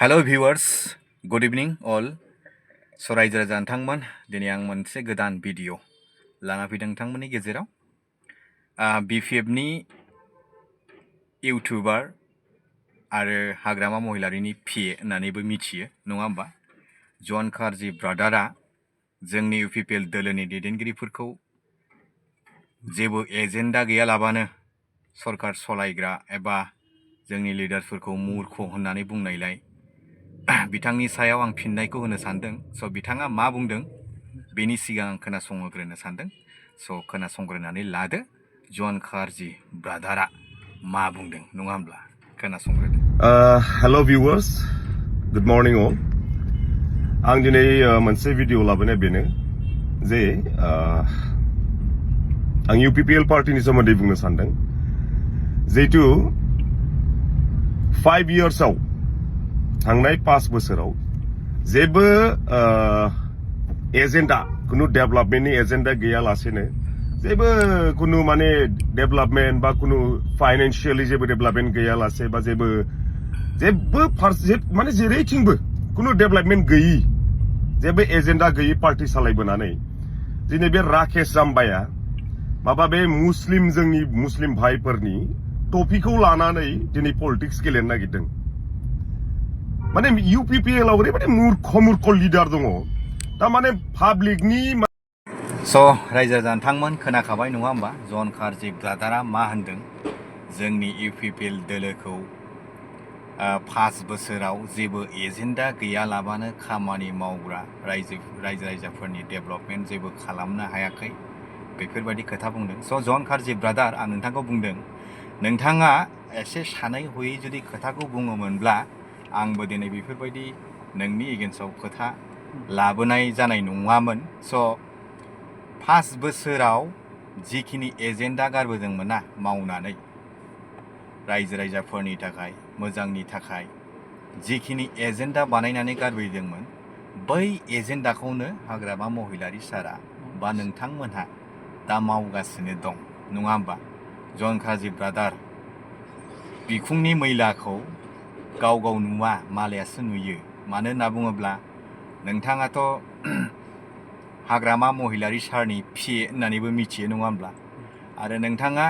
Hello viewers, good evening all. So रायजो राजा नोंथांमोन दिनै आं मोनसे गोदान भिडिअ लाना फैदों नोंथांमोननि गेजेराव बिपिएफनि इउटुबार आरो हाग्रामा महिलारिनि पिए होननानैबो मिथियो नङा होमबा जन कार्जि ब्रादारा जोंनि इउपिपिएल दोलोनि दैदेनगिरिफोरखौ जेबो एजेन्डा गैयालाबानो सरकार सलायग्रा एबा जोंनि लिडार्सफोरखौ मूर्ख होननानै बुंनायलाय बिथांनि सायाव आं फिननायखौ होनो सानदों स' बिथाङा मा बुंदों बेनि सिगां आं खोनासंग्रोनो सानदों स' खोनासंग्रोनानै लादो जन कार्जि ब्रादारा मा बुंदों नङा होमब्ला खोनासंग्रोदो Hello viewers, good morning all. आं दिनै मोनसे भिडिअ लाबोनाय बेनो जे आं UPPL पार्टीनि सोमोन्दै बुंनो सानदों जिहेतु 5 इयार्सआव थांनाय 5 बोसोराव जेबो एजेन्डा कुनु डेभेलपमेन्टनि एजेन्डा गैयालासेनो जेबो कुनु माने डेभेलपमेन्ट बा कुनु फाइनेन्शियली जेबो डेभेलपमेन्ट गैयालासे बा जेबो माने जेरैथिंबो कुनु डेभेलपमेन्ट गैयि जेबो एजेन्डा गैयि पार्टी सालायबोनानै दिनै बे राकेश जाम्बाया माबा बे जोंनि मुस्लिम भाइफोरनि टपिकखौ लानानै दिनै पलिटिक्स गेलेनो नागिरदों माने UPPL आव ओरैबायदि मूर्ख लिडार दङ तारमाने पाब्लिकनि स' रायजो राजा नोंथांमोन खोनाखाबाय नङा होमबा जन कार्जि ब्रादारा मा होनदों जोंनि UPPL दोलोखौ 5 बोसोराव जेबो एजेन्डा गैयालाबानो खामानि मावग्रा रायजोफोरनि डेभेलपमेन्ट जेबो खालामनो हायाखै बेफोरबायदि खोथा बुंदों स' जन कार्जि ब्रादार आं नोंथांखौ बुंदों नोंथाङा एसे सानै हयै जुदि खोथाखौ बुङोमोनब्ला आंबो दिनै बेफोरबायदि नोंनि एगेन्स्टआव खोथा लाबोनाय जानाय नङामोन स' 5 बोसोराव जिखिनि एजेन्डा गारबोदोंमोन ना मावनानै रायजोफोरनि थाखाय मोजांनि थाखाय जिखिनि एजेन्डा बानायनानै गारबोदोंमोन बै एजेन्डाखौनो हाग्रामा महिलारि सारा बा नोंथांमोनहा दा मावगासिनो दं नङा होमबा जन कार्जि ब्रादार बिखुंनि मैलाखौ गाव नुवा मालायासो नुयो मानो होनना बुङोब्ला नोंथाङाथ' हाग्रामा महिलारि सारनि पिए होननानैबो मिथियो नङा होमब्ला आरो नोंथाङा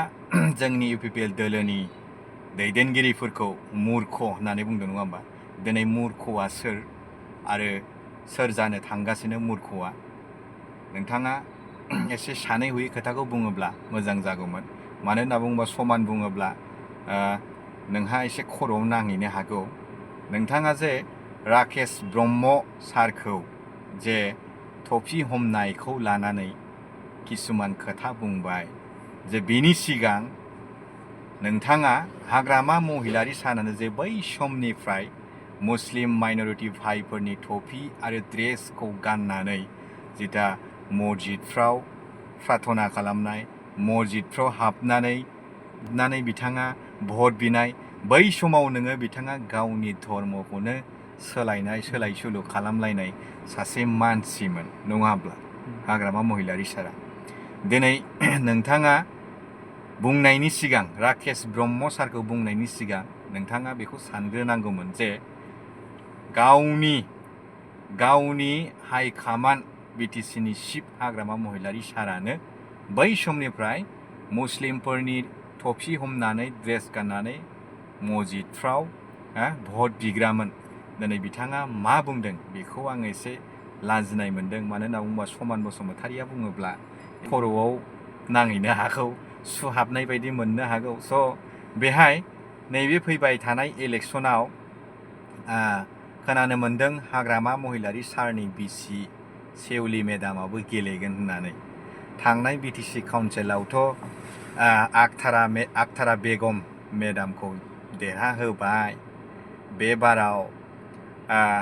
जोंनि UPPL दोलोनि दैदेनगिरिफोरखौ मूर्ख होननानै बुंदों नङा होमबा दिनै मूर्खआ सोर आरो सोर जानो थांगासिनो मूर्खआ नोंथाङा एसे सानै हयै खोथाखौ बुङोब्ला मोजां जागौमोन मानो होनना बुङोबा समान बुङोब्ला नोंहा एसे खर'आव नांहैनो हागौ नोंथाङा जे राकेश ब्रह्म सारखौ जे टफि हमनायखौ लानानै किसुमान खोथा बुंबाय जे बेनि सिगां नोंथाङा हाग्रामा महिलारि सानानो जे बै समनिफ्राय मुस्लिम माइनरिटि भाइफोरनि टफि आरो ड्रेसखौ गाननानै जिथा मस्जिदफ्राव प्रार्थना खालामनाय मस्जिदफ्राव हाबनानै बिथाङा भट बिनाय बै समाव नोङो बिथाङा गावनि धर्मखौनो सोलाय सोलु खालामलायनाय सासे मानसिमोन नङाब्ला हाग्रामा महिलारि सारा दिनै नोंथाङा बुंनायनि सिगां राकेश ब्रह्म सारखौ बुंनायनि सिगां नोंथाङा बेखौ सानग्रोनांगौमोन जे गावनि हाइकमान्ड BTCनि चिफ हाग्रामा महिलारि सारानो बै समनिफ्राय मुस्लिमफोरनि टफि हमनानै ड्रेस गाननानै मस्जिदफ्राव भट बिग्रामोन दिनै बिथाङा मा बुंदों बेखौ आं एसे लाजिनाय मोनदों मानो होनना बुङोबा समान बसुमतारिया बुङोब्ला खर'आव नांहैनो हागौ सुहाबनाय बायदि मोननो हागौ स' बेहाय नैबे फैबाय थानाय इलेक्सनाव खोनानो मोन्दों हाग्रामा महिलारि सारनि बिसि सेवलि मेदामाबो गेलेगोन होननानै थांनाय BTC काउन्सिलावथ' आखथारा बेगम मेदामखौ देरहाहोबाय बे बाराव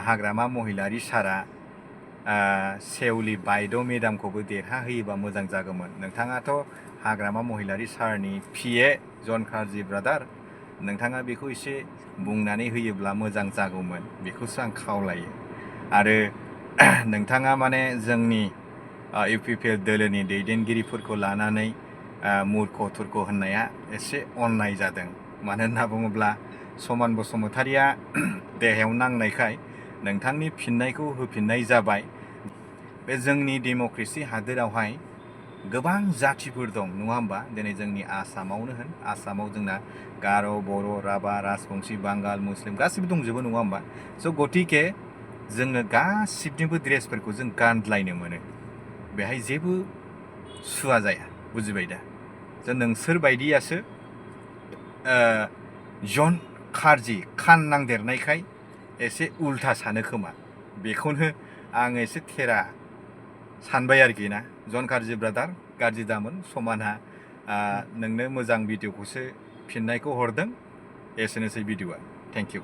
हाग्रामा महिलारि सारा सेवलि बायद' मेदामखौबो देरहाहोयोबा मोजां जागौमोन नोंथाङाथ' हाग्रामा महिलारि सारनि पिए जन कार्जि ब्रादार नोंथाङा बेखौ एसे बुंनानै होयोब्ला मोजां जागौमोन बेखौसो आं खावलायो आरो नोंथाङा माने जोंनि UPPL दोलोनि दैदेनगिरिफोरखौ लानानै मूर्ख थुर्ख होननाया एसे अननाय जादों मानो होनना बुङोब्ला समान बसुमतारिया देहायाव नांनायखाय नोंथांनि फिननायखौ होफिननाय जाबाय। बे जोंनि डेम'क्रेसि हादोरावहाय गोबां जाथिफोर दं नङा होमबा? दिनै जोंनि आसामावनो होन, आसामाव जोंना गार', बर', राभा, राजबंशी, बांगाल, मुस्लिम गासिबो दंजोबो नङा होमबा? स' गतिके जोङो गासिबनिबो ड्रेसफोरखौ जों गानलायनो मोनो, बेहाय जेबो सुवा जाया, बुजिबाय दा? स' नोंसोर बायदियासो जन खारजि खान नांदेरनायखाय एसे उल्था सानो खोमा, बेखौनो आं एसे थेरा सानबाय आरोखि ना। जन खारजि ब्रादार गाज्रि दामोन, समानहा नोंनो मोजां भिडिअ'खौसो फिननायखौ हरदों। एसेनोसै भिडिअ'आ। Thank you.